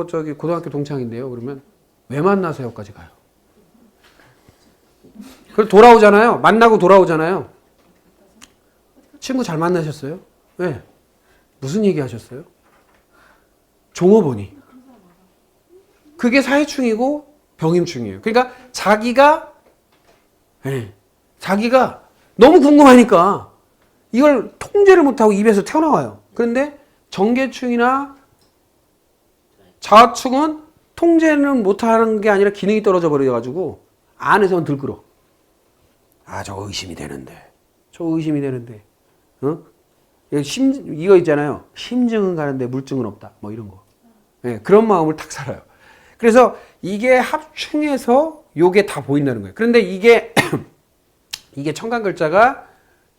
저기 고등학교 동창인데요. 그러면 왜 만나세요?까지 가요. 그래서 돌아오잖아요. 만나고 돌아오잖아요. 친구 잘 만나셨어요? 네. 무슨 얘기 하셨어요? 종업원이. 그게 사회충이고 병임충이에요. 그러니까 자기가 너무 궁금하니까 이걸 통제를 못하고 입에서 튀어나와요. 그런데 정계충이나 좌충은 통제는 못하는 게 아니라 기능이 떨어져 버려가지고 안에서는 들끓어. 저거 의심이 되는데. 저거 의심이 되는데. 이거 있잖아요. 심증은 가는데 물증은 없다. 뭐 이런 거. 네, 그런 마음을 탁 살아요. 그래서 이게 합충해서 요게 다 보인다는 거예요. 그런데 이게 청간글자가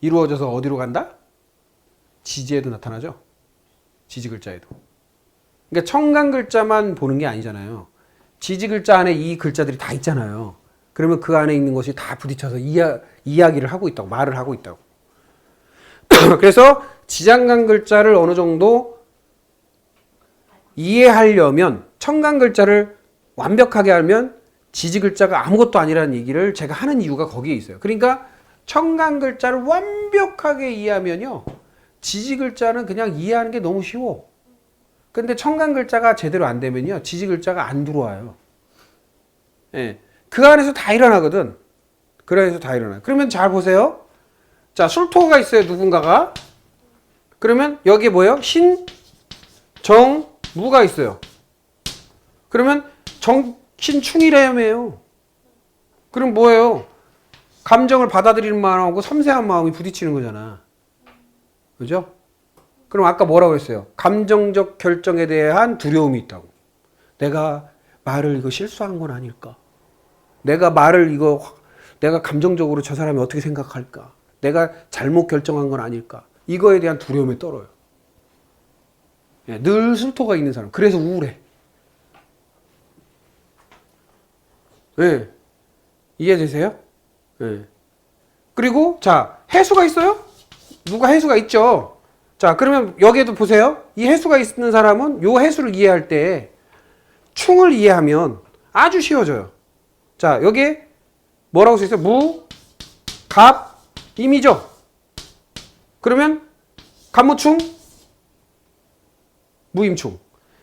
이루어져서 어디로 간다? 지지에도 나타나죠? 지지글자에도. 그러니까 청간글자만 보는 게 아니잖아요. 지지글자 안에 이 글자들이 다 있잖아요. 그러면 그 안에 있는 것이 다 부딪혀서 이야기를 하고 있다고, 말을 하고 있다고. 그래서 지장간글자를 어느 정도 이해하려면 청간글자를 완벽하게 알면 지지글자가 아무것도 아니라는 얘기를 제가 하는 이유가 거기에 있어요. 그러니까 청간글자를 완벽하게 이해하면요, 지지글자는 그냥 이해하는 게 너무 쉬워. 근데 청간글자가 제대로 안 되면요, 지지글자가 안 들어와요. 예. 그 안에서 다 일어나거든. 그 안에서 다 일어나요. 그러면 잘 보세요. 자, 술토가 있어요, 누군가가. 그러면 여기에 뭐예요? 신, 정, 무가 있어요. 그러면 신충이라며요. 그럼 뭐예요? 감정을 받아들이는 마음하고 섬세한 마음이 부딪히는 거잖아. 그죠? 그럼 아까 뭐라고 했어요? 감정적 결정에 대한 두려움이 있다고. 내가 말을 이거 실수한 건 아닐까? 내가 감정적으로 저 사람이 어떻게 생각할까? 내가 잘못 결정한 건 아닐까? 이거에 대한 두려움에 떨어요. 늘 술토가 있는 사람. 그래서 우울해. 네. 이해되세요? 네. 그리고 자, 해수가 있어요? 누가 해수가 있죠? 자, 그러면 여기에도 보세요. 이 해수가 있는 사람은 요 해수를 이해할 때 충을 이해하면 아주 쉬워져요. 자, 여기에 뭐라고 써 있어요? 무, 갑, 임이죠? 그러면 갑무충, 무임충.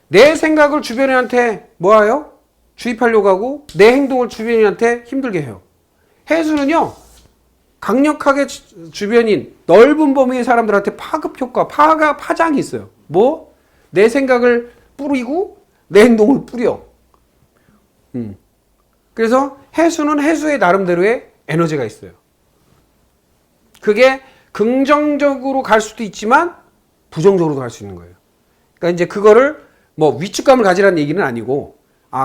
내 생각을 주변인한테 뭐하요? 주입하려고 하고 내 행동을 주변인한테 힘들게 해요. 해수는요, 강력하게 주변인 넓은 범위의 사람들한테 파급 효과, 파장이 있어요. 뭐? 내 생각을 뿌리고 내 행동을 뿌려. 그래서 해수는 해수의 나름대로의 에너지가 있어요. 그게 긍정적으로 갈 수도 있지만 부정적으로도 갈 수 있는 거예요. 그러니까 이제 그거를 뭐 위축감을 가지라는 얘기는 아니고,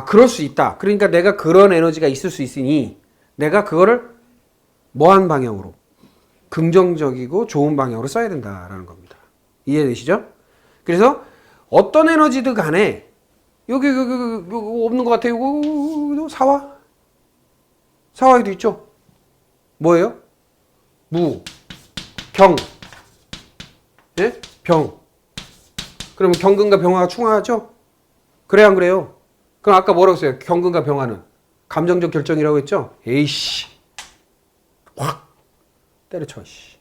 그럴 수 있다. 그러니까 내가 그런 에너지가 있을 수 있으니 내가 그거를 뭐한 방향으로, 긍정적이고 좋은 방향으로 써야 된다라는 겁니다. 이해되시죠? 그래서 어떤 에너지든 간에 여기 없는 것 같아요. 이거 사화에도 있죠? 뭐예요? 무, 병, 예? 병. 그러면 경근과 병화가 충하죠? 그래야 안 그래요? 그럼 아까 뭐라고 했어요? 경근과 병화는 감정적 결정이라고 했죠? 에이씨 확 때려쳐. 씨.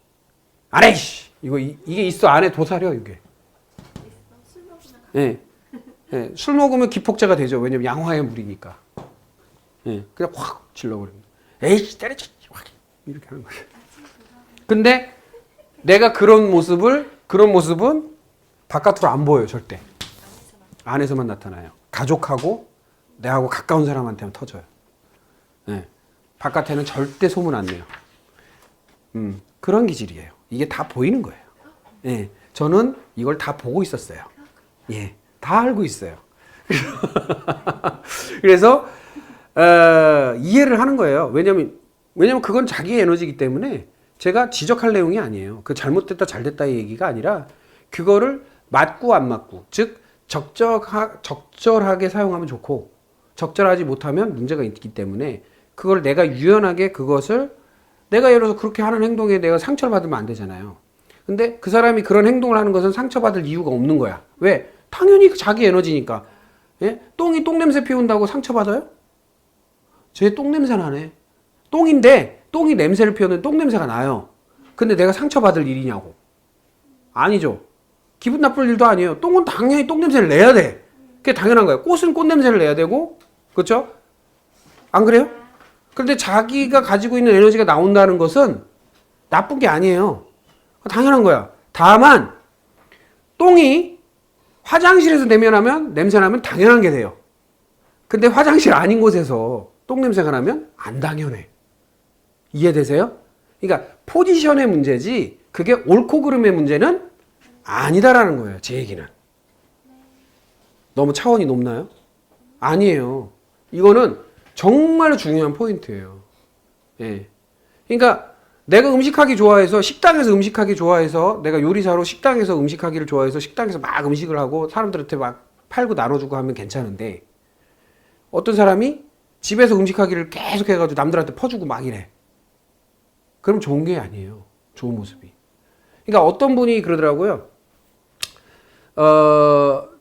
안 해. 씨. 이게 있어. 안에 도사려 이게. 예. 예. 술 먹으면 기폭제가 되죠. 왜냐면 양화의 물이니까. 예. 그냥 확 질러버립니다. 에이씨 때려쳐. 확 이렇게 하는 거예요. 근데 내가 그런 모습은 바깥으로 안 보여요. 절대. 안에서만 나타나요. 가족하고 내하고 가까운 사람한테만 터져요. 예. 바깥에는 절대 소문 안 내요. 그런 기질이에요. 이게 다 보이는 거예요. 예. 저는 이걸 다 보고 있었어요. 예. 다 알고 있어요. 그래서 이해를 하는 거예요. 왜냐면 그건 자기의 에너지이기 때문에 제가 지적할 내용이 아니에요. 그 잘못됐다 잘됐다의 얘기가 아니라 그거를 맞고 안 맞고, 즉 적절하게 사용하면 좋고 적절하지 못하면 문제가 있기 때문에 그걸 내가 유연하게 그것을 내가 예를 들어서 그렇게 하는 행동에 내가 상처를 받으면 안 되잖아요. 근데 그 사람이 그런 행동을 하는 것은 상처받을 이유가 없는 거야. 왜? 당연히 자기 에너지니까. 예? 똥이 똥냄새 피운다고 상처받아요? 쟤 똥냄새 나네. 똥인데 똥이 냄새를 피우는 똥냄새가 나요. 근데 내가 상처받을 일이냐고. 아니죠. 기분 나쁠 일도 아니에요. 똥은 당연히 똥냄새를 내야 돼. 그게 당연한 거예요. 꽃은 꽃냄새를 내야 되고, 그렇죠? 안 그래요? 그런데 자기가 가지고 있는 에너지가 나온다는 것은 나쁜 게 아니에요. 당연한 거야. 다만 똥이 화장실에서 내면하면 냄새나면 당연한 게 돼요. 근데 화장실 아닌 곳에서 똥냄새가 나면 안 당연해. 이해되세요? 그러니까 포지션의 문제지 그게 옳고 그름의 문제는 아니다라는 거예요. 제 얘기는. 너무 차원이 높나요? 아니에요. 이거는 정말 중요한 포인트예요. 예. 그러니까 내가 음식하기 좋아해서 식당에서 음식하기 좋아해서 내가 요리사로 식당에서 음식하기를 좋아해서 식당에서 막 음식을 하고 사람들한테 막 팔고 나눠주고 하면 괜찮은데 어떤 사람이 집에서 음식하기를 계속 해가지고 남들한테 퍼주고 막 이래. 그럼 좋은 게 아니에요. 좋은 모습이. 그러니까 어떤 분이 그러더라고요.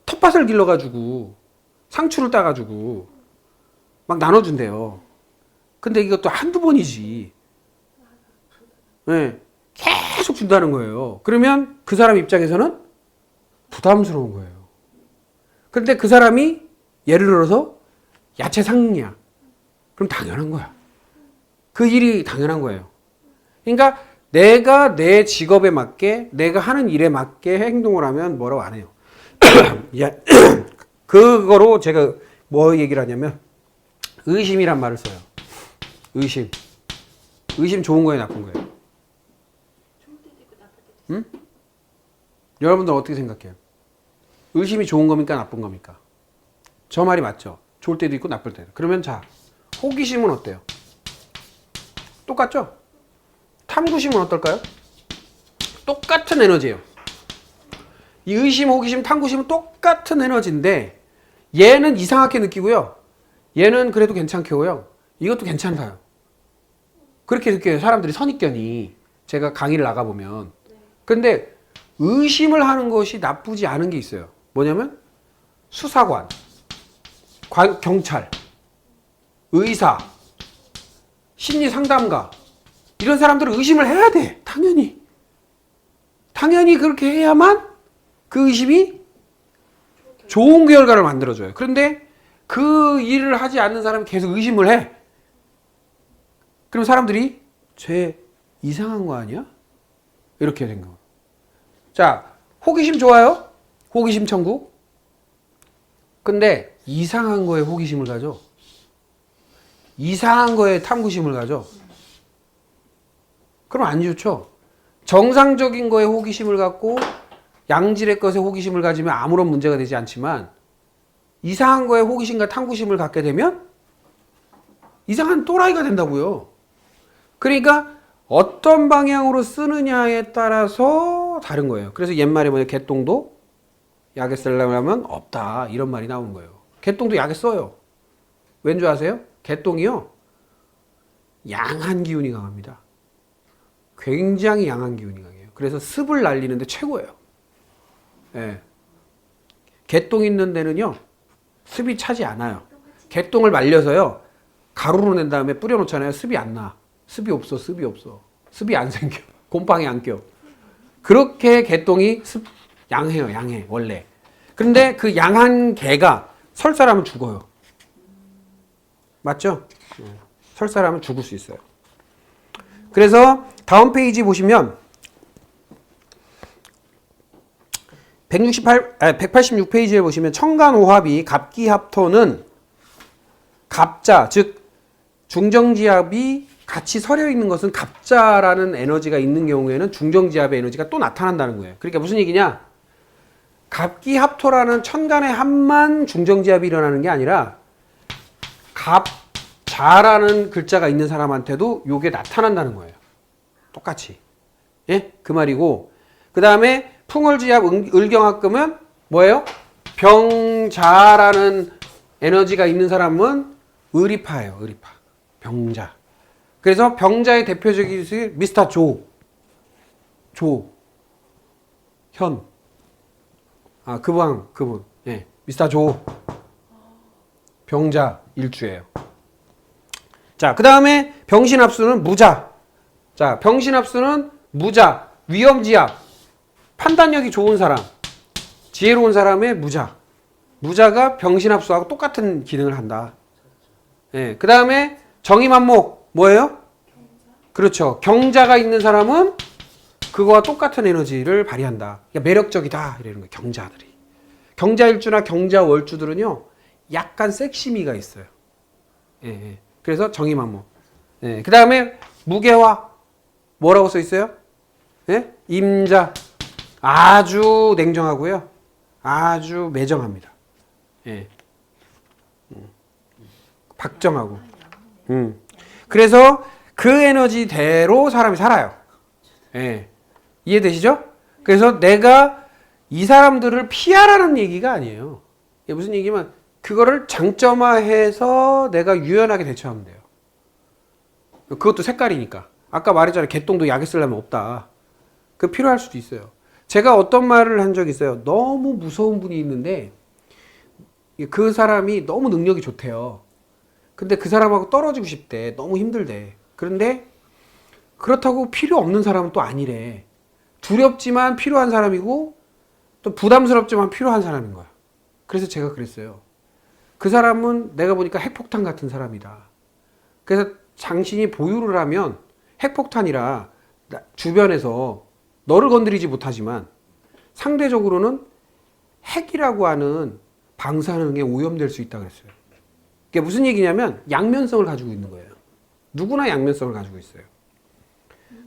텃밭을 길러가지고 상추를 따가지고 막 나눠준대요. 근데 이것도 한두 번이지. 네, 계속 준다는 거예요. 그러면 그 사람 입장에서는 부담스러운 거예요. 그런데 그 사람이 예를 들어서 야채 상이야. 그럼 당연한 거야. 그 일이 당연한 거예요. 그러니까 내가 내 직업에 맞게 내가 하는 일에 맞게 행동을 하면 뭐라고 안 해요. 그거로 제가 뭐 얘기를 하냐면 의심이란 말을 써요. 의심. 의심 좋은 거예요, 나쁜 거예요? 좋을 때도 있고 나쁠 때도 있고. 응? 여러분들 어떻게 생각해요? 의심이 좋은 겁니까, 나쁜 겁니까? 저 말이 맞죠? 좋을 때도 있고 나쁠 때도. 그러면 자, 호기심은 어때요? 똑같죠? 탐구심은 어떨까요? 똑같은 에너지예요. 이 의심, 호기심, 탐구심은 똑같은 에너지인데 얘는 이상하게 느끼고요. 얘는 그래도 괜찮게 오요. 이것도 괜찮아요. 그렇게 느껴요. 사람들이 선입견이. 제가 강의를 나가보면. 근데 의심을 하는 것이 나쁘지 않은 게 있어요. 뭐냐면 수사관, 경찰, 의사, 심리상담가 이런 사람들은 의심을 해야 돼. 당연히. 당연히 그렇게 해야만 그 의심이 좋은 결과를 만들어줘요. 그런데 그 일을 하지 않는 사람이 계속 의심을 해. 그럼 사람들이 쟤 이상한 거 아니야? 이렇게 생각. 자, 호기심 좋아요? 호기심 천국. 근데 이상한 거에 호기심을 가져. 이상한 거에 탐구심을 가져. 그럼 안 좋죠. 정상적인 거에 호기심을 갖고 양질의 것에 호기심을 가지면 아무런 문제가 되지 않지만 이상한 거에 호기심과 탐구심을 갖게 되면 이상한 또라이가 된다고요. 그러니까 어떤 방향으로 쓰느냐에 따라서 다른 거예요. 그래서 옛말에 뭐냐, 개똥도 약에 쓰려면 없다 이런 말이 나오는 거예요. 개똥도 약에 써요. 왠 줄 아세요? 개똥이요, 양한 기운이 강합니다. 굉장히 양한 기운이 강해요. 그래서 습을 날리는데 최고예요. 예. 개똥 있는 데는요, 습이 차지 않아요. 개똥을 말려서요, 가루로 낸 다음에 뿌려놓잖아요. 습이 안 나. 습이 없어. 습이 안 생겨. 곰팡이 안 껴. 그렇게 개똥이 양해요, 양해, 원래. 그런데 그 양한 개가 설사라면 죽어요. 맞죠? 설사라면 죽을 수 있어요. 그래서 다음 페이지 보시면 186페이지에 보시면 청간오합이 갑기합토는 갑자, 즉 중정지압이 같이 서려 있는 것은 갑자라는 에너지가 있는 경우에는 중정지압의 에너지가 또 나타난다는 거예요. 그러니까 무슨 얘기냐? 갑기합토라는 천간의 합만 중정지압이 일어나는 게 아니라 갑자라는 글자가 있는 사람한테도 요게 나타난다는 거예요. 똑같이. 예? 그 말이고, 그 다음에 풍월지압 을경합금은 뭐예요? 병자라는 에너지가 있는 사람은 의리파예요. 의리파. 병자. 그래서 병자의 대표적인 것이 미스터 현. 아, 그분. 예. 미스터 조. 병자 일주예요. 자, 그 다음에 병신합수는 무자. 자, 병신합수는 무자, 위험지압, 판단력이 좋은 사람, 지혜로운 사람의 무자. 무자가 병신합수하고 똑같은 기능을 한다. 예, 그 다음에 정의만목, 뭐예요? 그렇죠. 경자가 있는 사람은 그거와 똑같은 에너지를 발휘한다. 그러니까 매력적이다. 이러는 거예요, 경자들이. 경자일주나 경자월주들은요, 약간 섹시미가 있어요. 예, 예. 그래서 정의만목. 예, 그 다음에 무게화, 뭐라고 써 있어요? 예? 임자. 아주 냉정하고요. 아주 매정합니다. 예. 박정하고. 그래서 그 에너지대로 사람이 살아요. 예. 이해되시죠? 그래서 내가 이 사람들을 피하라는 얘기가 아니에요. 이게 무슨 얘기면 그거를 장점화해서 내가 유연하게 대처하면 돼요. 그것도 색깔이니까. 아까 말했잖아요. 개똥도 약에 쓰려면 없다. 그 필요할 수도 있어요. 제가 어떤 말을 한 적이 있어요. 너무 무서운 분이 있는데 그 사람이 너무 능력이 좋대요. 근데 그 사람하고 떨어지고 싶대. 너무 힘들대. 그런데 그렇다고 필요 없는 사람은 또 아니래. 두렵지만 필요한 사람이고 또 부담스럽지만 필요한 사람인 거야. 그래서 제가 그랬어요. 그 사람은 내가 보니까 핵폭탄 같은 사람이다. 그래서 당신이 보유를 하면 핵폭탄이라 주변에서 너를 건드리지 못하지만 상대적으로는 핵이라고 하는 방사능에 오염될 수 있다고 그랬어요. 그게 무슨 얘기냐면 양면성을 가지고 있는 거예요. 누구나 양면성을 가지고 있어요.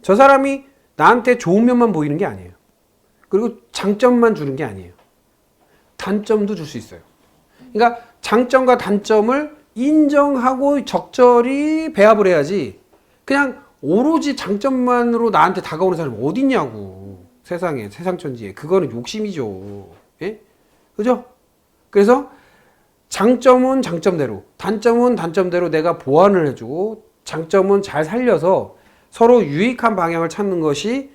저 사람이 나한테 좋은 면만 보이는 게 아니에요. 그리고 장점만 주는 게 아니에요. 단점도 줄 수 있어요. 그러니까 장점과 단점을 인정하고 적절히 배합을 해야지 그냥 오로지 장점만으로 나한테 다가오는 사람이 어딨냐고. 세상에, 세상천지에. 그거는 욕심이죠. 예? 그죠? 그래서 장점은 장점대로, 단점은 단점대로 내가 보완을 해주고 장점은 잘 살려서 서로 유익한 방향을 찾는 것이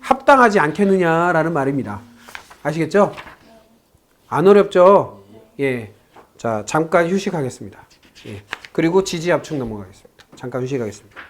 합당하지 않겠느냐라는 말입니다. 아시겠죠? 안 어렵죠? 예. 자, 잠깐 휴식하겠습니다. 예. 그리고 지지압축 넘어가겠습니다. 잠깐 휴식하겠습니다.